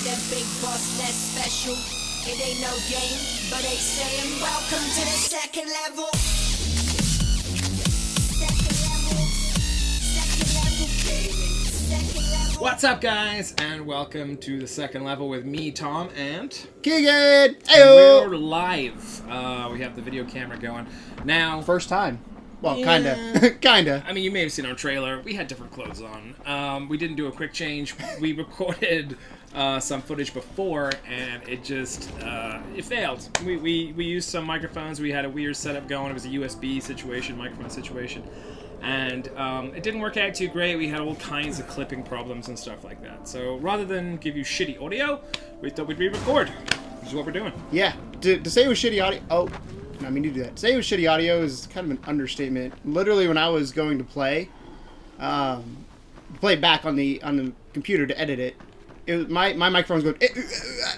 That big boss, that's special. It ain't no game, but they saying welcome to the second level. Second level. Second level, baby. Second level. What's up, guys, and welcome to the second level with me, Tom, and Keegan! and Ayo! we're live. We have the video camera going now. First time. Well, Yeah. kinda. Kinda. I mean, you may have seen our trailer. We had different clothes on. We didn't do a quick change. We recorded some footage before, and it just it failed. We used some microphones. We had a weird setup going. It was a USB situation, microphone situation, and it didn't work out too great. We had all kinds of clipping problems and stuff like that. So rather than give you shitty audio, we thought we'd re-record. Which is what we're doing. Yeah. To say it was shitty audio... Oh, I mean, you do that. To say it was shitty audio is kind of an understatement. Literally, when I was going to play back on the computer to edit it, my microphone was going...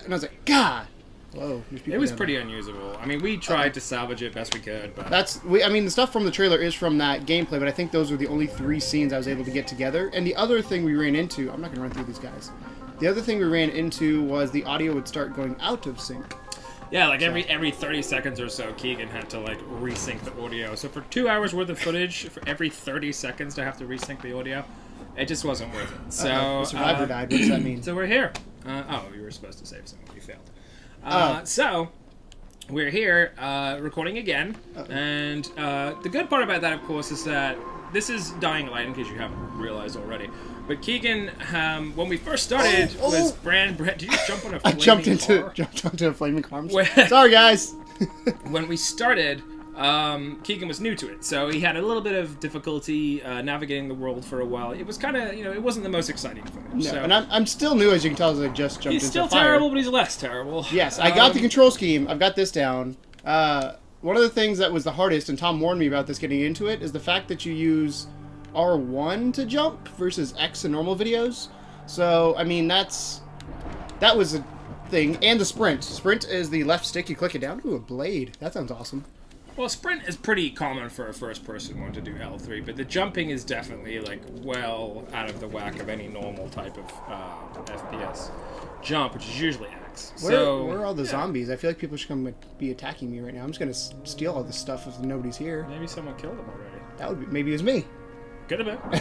And I was like, God! Whoa. It was pretty unusable. I mean, we tried to salvage it best we could, but I mean, the stuff from the trailer is from that gameplay, but I think those were the only 3 scenes I was able to get together. And the other thing we ran into... I'm not going to run through these guys. The other thing we ran into was the audio would start going out of sync. yeah, like every 30 seconds or so, Keegan had to like resync the audio. So for 2 hours worth of footage, for every 30 seconds to have to resync the audio, it just wasn't worth it. So The survivor died. What does that mean? So we're here. You were supposed to save something. You failed. So we're here recording again, and the good part about that, of course, is that this is Dying Light, in case you haven't realized already. But Keegan, when we first started, was brand. Did you just jump on a I flaming car? jumped onto a flaming car. Where- Sorry, guys. When we started, Keegan was new to it, so he had a little bit of difficulty navigating the world for a while. It was kind of, it wasn't the most exciting footage. No, so and I'm still new, as you can tell, as I just jumped he's into still fire. terrible, but he's less terrible. Yes, I got the control scheme. I've got this down. One of the things that was the hardest, and Tom warned me about this getting into it, is the fact that you use R1 to jump versus X in normal videos. So, I mean, that was a thing. And the sprint. Sprint is the left stick, you click it down. Ooh, a blade. That sounds awesome. Well, sprint is pretty common for a first-person one to do L3, but the jumping is definitely, like, well out of the whack of any normal type of FPS jump, which is usually X. Where So are all the zombies? I feel like people should come be attacking me right now. I'm just going to steal all this stuff if nobody's here. maybe someone killed him already. That would be, maybe it was me. Could have been.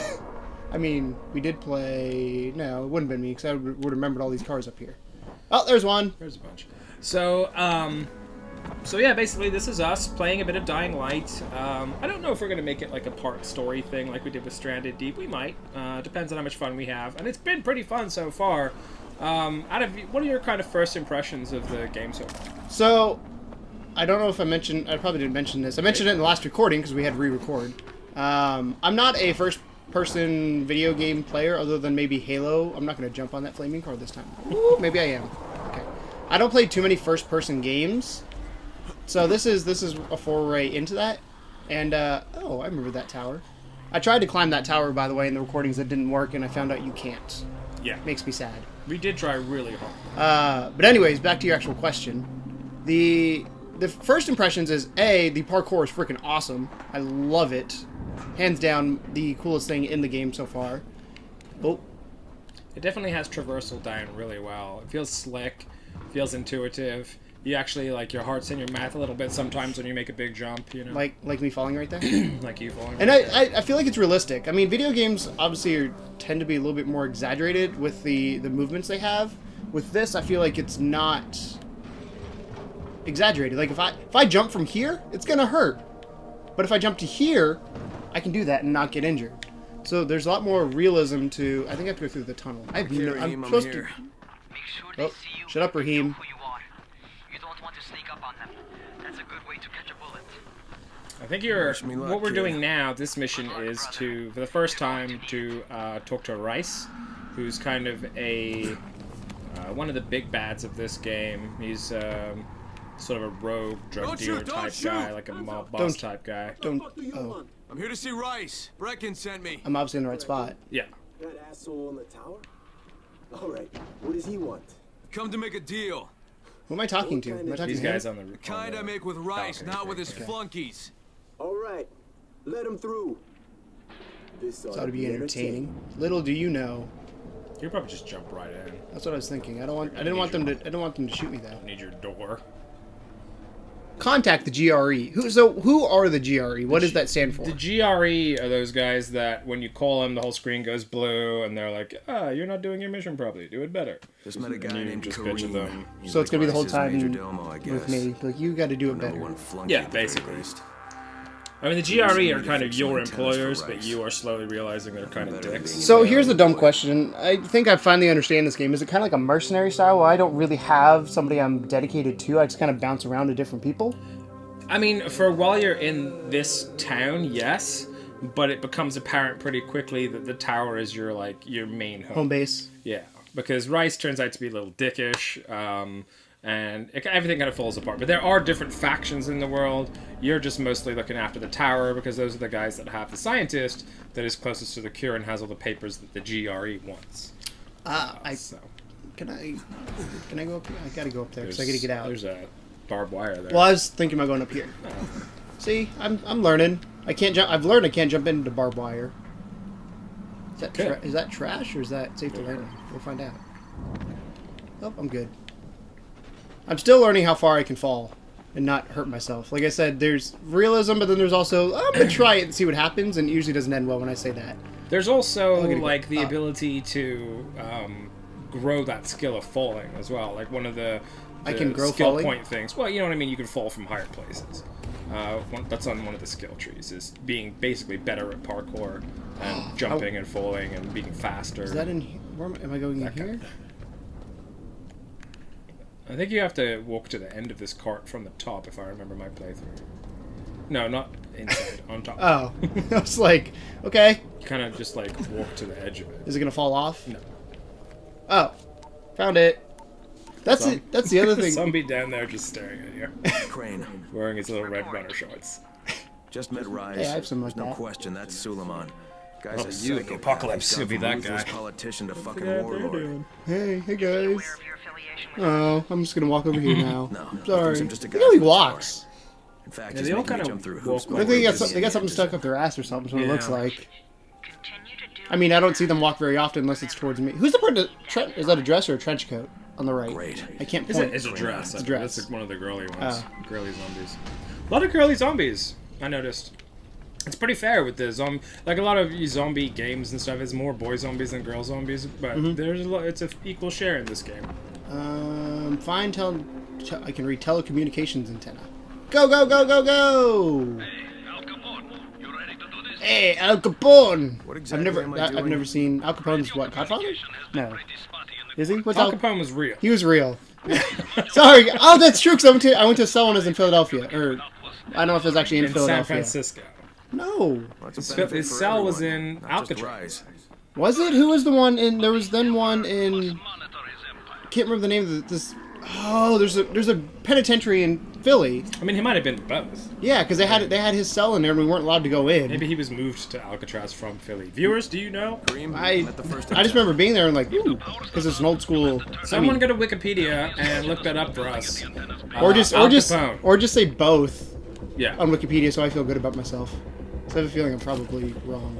I mean, we did play... No, it wouldn't have been me, because I would have remembered all these cars up here. Oh, there's one. There's a bunch. So, so yeah, basically this is us playing a bit of Dying Light. I don't know if we're going to make it like a part story thing like we did with Stranded Deep. We might. Depends on how much fun we have. And it's been pretty fun so far. What are your kind of first impressions of the game so far? So, I don't know if I probably didn't mention this. I mentioned it in the last recording, because we had to re-record. I'm not a first-person video game player, other than maybe Halo. I'm not going to jump on that flaming car this time. Ooh, maybe I am. Okay. I don't play too many first-person games, so this is a foray into that. And oh, I remember that tower. I tried to climb that tower, by the way, in the recordings that didn't work, and I found out you can't. Yeah. Makes me sad. We did try really hard. But anyways, back to your actual question. The first impressions is, the parkour is freaking awesome. I love it. Hands down, the coolest thing in the game so far. Oh, It definitely has traversal down really well. It feels slick, feels intuitive. You actually, like, your heart's in your mouth a little bit sometimes when you make a big jump, like me falling right there? like you falling. And I feel like it's realistic. I mean, video games obviously tend to be a little bit more exaggerated with the movements they have. With this, I feel like it's not exaggerated. Like, if I jump from here, it's going to hurt. But if I jump to here, I can do that and not get injured. So there's a lot more realism to... I think I have to go through the tunnel. I'm supposed to... Make sure they Oh, see you. shut up, and Raheem. know who you are. You don't want to sneak up on them. That's a good way to catch a bullet. I think me luck, what we're kid. doing now, this mission is to, for the first time, to talk to Rice, who's kind of one of the big bads of this game. He's sort of a rogue drug Don't dealer shoot, don't type shoot. guy, like a mob boss Don't- type guy. Don't... Oh, I'm here to see Rice. Brecken sent me. I'm obviously in the right spot. Yeah. That asshole in the tower? Alright, what does he want? Come to make a deal. Who am I talking to? Am I talking These to him? guys on the Kind I make with Rice, not with his flunkies. Alright, let him through. This This ought to be entertaining. Little do you know. You could probably just jump right in. That's what I was thinking. I didn't want them to shoot me though. Need your door. Contact the GRE. Who are the GRE? What does that stand for? The GRE are those guys that when you call them, the whole screen goes blue, and they're like, you're not doing your mission properly. Do it better. Just met a guy And you named just Kareem. bitch at them. He's So it's gonna be the whole Rice's time major domo, I guess. with me. Like, you got to do it Number better. one flunky Yeah, at the very basically. least. I mean, the GRE are to kind of fix your my tennis for employers, but Rice. you are slowly realizing they're kind of Better than dicks. being So here's the dumb question. I think I finally understand this game. Is it kind of like a mercenary style where I don't really have somebody I'm dedicated to? I just kind of bounce around to different people? I mean, for while you're in this town, yes, but it becomes apparent pretty quickly that the tower is your main home. Home base. Yeah, because Rice turns out to be a little dickish, and everything kind of falls apart. But there are different factions in the world. You're just mostly looking after the tower because those are the guys that have the scientist that is closest to the cure and has all the papers that the GRE wants. So Can I go up here? I gotta go up there because I gotta get out. There's a barbed wire there. Well, I was thinking about going up here. See, I'm learning. I can't jump. I've learned I can't jump into barbed wire. Is that trash or is that safe to land on? We'll find out. Oh, I'm good. I'm still learning how far I can fall and not hurt myself. Like I said, there's realism, but then there's also I'm gonna try it and see what happens, and it usually doesn't end well when I say that. There's also gonna go like the up. ability to grow that skill of falling as well. Like one of the I can grow skill falling? point things. Well, you know what I mean. You can fall from higher places. That's on one of the skill trees. Is being basically better at parkour and jumping and falling and being faster. Is that in here? Where am I going in That kind here? of thing. I think you have to walk to the end of this cart from the top, if I remember my playthrough. No, not inside, on top. Oh, I was like, okay, Kind of just like walk to the edge of it. is it gonna fall off? No. Oh, found it. That's Some- it. That's the other thing. Somebody down there just staring at you, Crane. wearing his little red runner shorts. Just met Rise. Hey, I have some like There's no that. question that's Suleiman. Guy's Oh, a you, psychopath. Apocalypse, He's gone you'll be from that ruthless guy. politician to fucking Yeah, they're warlord. doing. Hey guys. Oh, I'm just gonna walk over here now. No, Sorry. I'm just a Look guy how he from the tower. walks. In fact, Yeah, he's they all making me kinda jump through walk hoops. like I think they got, before they got something he stuck up their ass or something. Is what it looks Yeah. like. I mean, I don't see them walk very often unless it's towards me. Who's the part that is that a dress or a trench coat on the right? Great. I can't It's point. a dress. It's a dress. That's one of the girly ones. Oh. Girly zombies. A lot of girly zombies, I noticed. It's pretty fair with the zombie. Like a lot of zombie games and stuff, it's more boy zombies than girl zombies. But Mm-hmm. there's a lot. It's an equal share in this game. Fine. I can read telecommunications antenna. Go go go go go! Hey, Al Capone! What exactly am I I've doing? never seen Al Capone's what Godfather? No. Is he? What's Al Al? Capone was real. He was real. Sorry. Oh, that's true. Because I went to sell one as in Philadelphia, or I don't know if it was actually in In San Philadelphia. Francisco. No. Well, it's a His benefit his for cell was everyone, in not just Alcatraz. Rise. Was it? Who was the one in? There was then one in. Can't remember the name of this. Oh, there's a penitentiary in Philly. I mean, he might have been both. Yeah, because they had his cell in there and we weren't allowed to go in. Maybe he was moved to Alcatraz from Philly. Viewers, do you know? Kareem I met the first just remember being there and like, ooh, because it's an old school. Someone go to Wikipedia and look that up for us. Or just Al Capone. just say both Yeah. on Wikipedia, so I feel good about myself. So I have a feeling I'm probably wrong.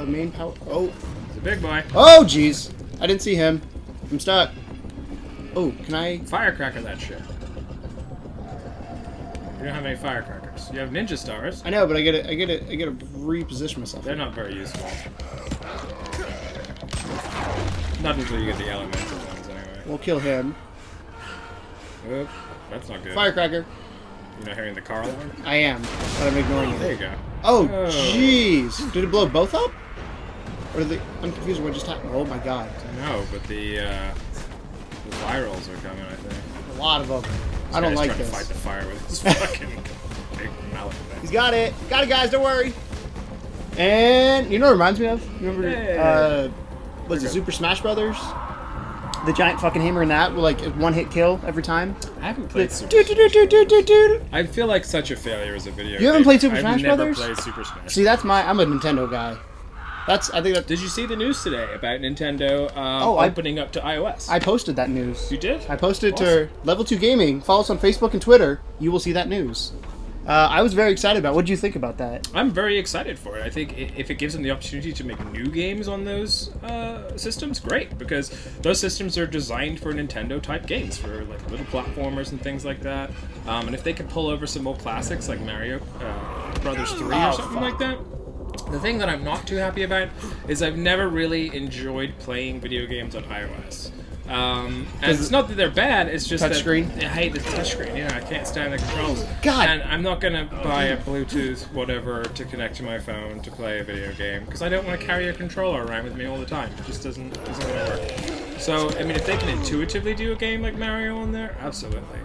Main power. Oh, He's a big boy. oh, jeez, I didn't see him. I'm stuck. Oh, can I? Firecracker that shit. You don't have any firecrackers. You have ninja stars. I know, but I gotta reposition myself. They're not very useful. Not until you get the elemental ones, anyway. We'll kill him. Oop, that's not good. Firecracker. You're not hearing the car alarm? I am, but I'm ignoring There it. you go. Oh, Oh. jeez. Did it blow both up? Or did they? I'm confused. What just happened? Oh my god. No, but the virals are coming, I think. A lot of them. This I don't guy's like trying this. to fight the fire with his fucking big mallet thing. He's got it. Got it, guys. Don't worry. And you know what it reminds me of? You remember? Hey. Was it Super Smash Brothers? The giant fucking hammer in that, with like a one-hit kill every time. I haven't played Super Do, do, do, do, do, do, do. I feel like such a failure as a video You haven't game. played Super I've Smash never Brothers? played Super Smash. See, I'm a Nintendo guy. I think that Did you see the news today about Nintendo I- opening up to iOS? I posted that news. You did? I posted it to Level 2 Gaming. Follow us on Facebook and Twitter. You will see that news. I was very excited about it. What did you think about that? I'm very excited for it. I think if it gives them the opportunity to make new games on those systems, great, because those systems are designed for Nintendo-type games, for like little platformers and things like that. And if they could pull over some old classics like Mario Brothers 3 or something like that. The thing that I'm not too happy about is I've never really enjoyed playing video games on iOS. And it's not that they're bad, it's just Touchscreen? that I hate the touchscreen. Yeah, I can't stand the controls. God. And I'm not gonna buy a Bluetooth whatever to connect to my phone to play a video game because I don't want to carry a controller around with me all the time. It just doesn't gonna work. So I mean, if they can intuitively do a game like Mario on there, absolutely.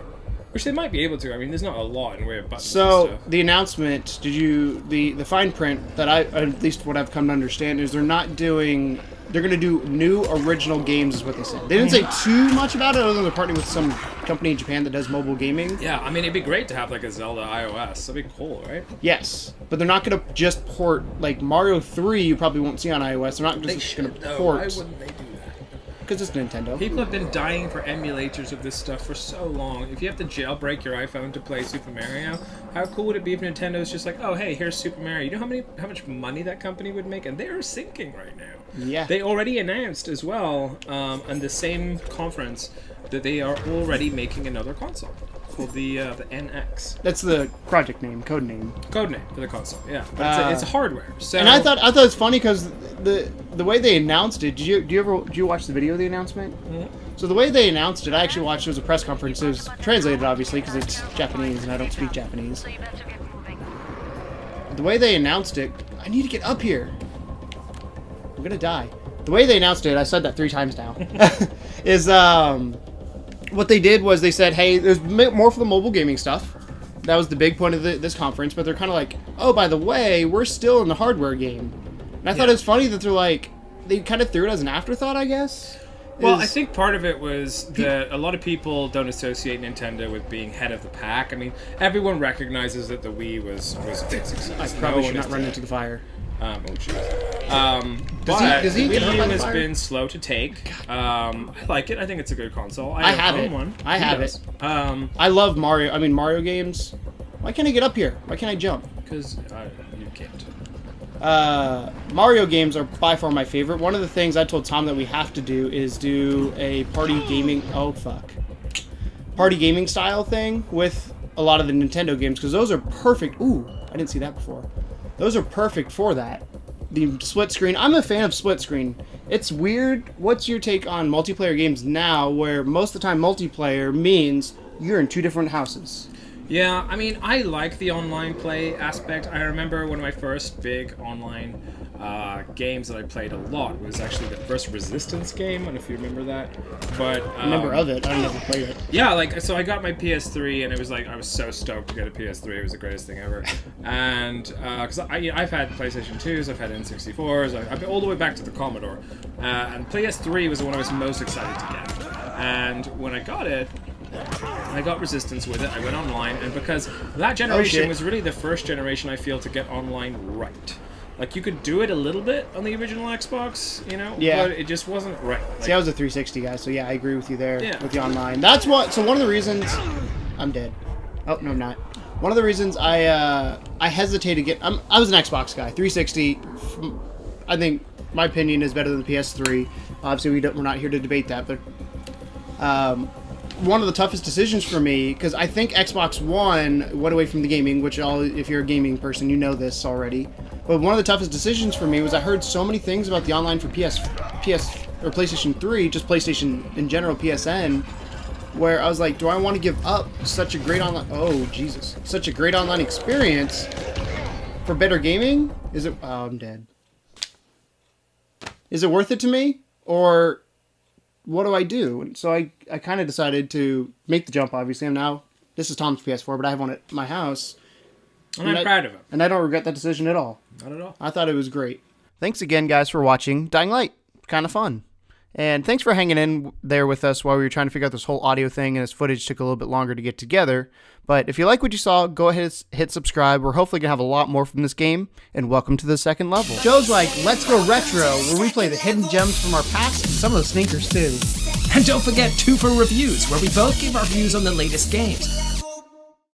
Which they might be able to. I mean, there's not a lot in way of buttons. So and stuff. the announcement, the fine print that I, at least what I've come to understand, is they're not doing. They're going to do new original games, is what they said. They didn't say too much about it, other than they're partnering with some company in Japan that does mobile gaming. Yeah, I mean, it'd be great to have like a Zelda iOS. That'd be cool, right? Yes, but they're not going to just port like Mario 3. You probably won't see on iOS. They're not just going to port. Why wouldn't they do that? Because it's Nintendo. People have been dying for emulators of this stuff for so long. If you have to jailbreak your iPhone to play Super Mario, how cool would it be if Nintendo's just like, oh hey, here's Super Mario. You know how much money that company would make? And they're sinking right now. Yeah. They already announced as well on the same conference that they are already making another console called the NX. That's the project name, code name. Code name for the console, yeah. But it's a hardware. So And I thought it's funny because the way they announced it. Did you watch the video of the announcement? Mm-hmm. So the way they announced it, I actually watched. It was a press conference. It was translated, obviously, because it's Japanese and I don't speak Japanese. So you better get moving. The way they announced it, I need to get up here. I'm gonna die. The way they announced it, I said that 3 times now, is what they did was they said, hey, there's more for the mobile gaming stuff. That was the big point of this conference, but they're kind of like, oh, by the way, we're still in the hardware game. And I thought it was funny that they're like, they kind of threw it as an afterthought, I guess. Well, I think part of it was that a lot of people don't associate Nintendo with being head of the pack. I mean, everyone recognizes that the Wii was a big success. I probably No should one not is run dead. into the fire. Oh, jeez. does he the get hurt Wii by U the has fire? been slow to take. I like it. I think it's a good console. I have own it. one. I Who have does? it. I love Mario. I mean, Mario games. Why can't I get up here? Why can't I jump? Because you can't. Mario games are by far my favorite. One of the things I told Tom that we have to do is do a party gaming. Oh fuck. Party gaming style thing with a lot of the Nintendo games because those are perfect. Ooh, I didn't see that before. Those are perfect for that. The split screen. I'm a fan of split screen. It's weird. What's your take on multiplayer games now, where most of the time multiplayer means you're in 2 different houses? Yeah, I mean, I like the online play aspect. I remember one of my first big online games that I played a lot was actually the first Resistance game. I don't know if you remember that. But Remember of it. I never played it. yeah, like, so I got my PS3 and it was like, I was so stoked to get a PS3. It was the greatest thing ever. And, because I've had PlayStation 2s, I've had N64s, I've been all the way back to the Commodore. And PS3 was the one I was most excited to get. And when I got it, I got Resistance with it. I went online, and because that generation shit. was really the first generation I feel to get online right. Like, you could do it a little bit on the original Xbox, you know, Yeah. but it just wasn't right. Like, See, I was a 360 guy, so yeah, I agree with you there Yeah. with the online. That's what. So one of the reasons I'm dead. Oh no, I'm not. One of the reasons I hesitate to get. I was an Xbox guy. 360. I think my opinion is better than the PS3. Obviously, we're not here to debate that, but one of the toughest decisions for me, because I think Xbox One went away from the gaming, which if you're a gaming person, you know this already. But one of the toughest decisions for me was I heard so many things about the online for PS or PlayStation 3, just PlayStation in general, PSN, where I was like, do I want to give up such a great online? Oh Jesus, such a great online experience for better gaming? Is it? Oh, I'm dead. Is it worth it to me, or what do I do? And so I kind of decided to make the jump, obviously. This is Tom's PS4, but I have one at my house. and I'm proud of it. And I don't regret that decision at all. Not at all. I thought it was great. Thanks again, guys, for watching Dying Light. Kind of fun. And thanks for hanging in there with us while we were trying to figure out this whole audio thing, and this footage took a little bit longer to get together. But if you like what you saw, go ahead and hit subscribe. We're hopefully going to have a lot more from this game, and welcome to the second level. Joe's like, let's go retro, where we play the hidden gems from our past, and some of the sneakers too. And don't forget 2 for Reviews, where we both give our views on the latest games.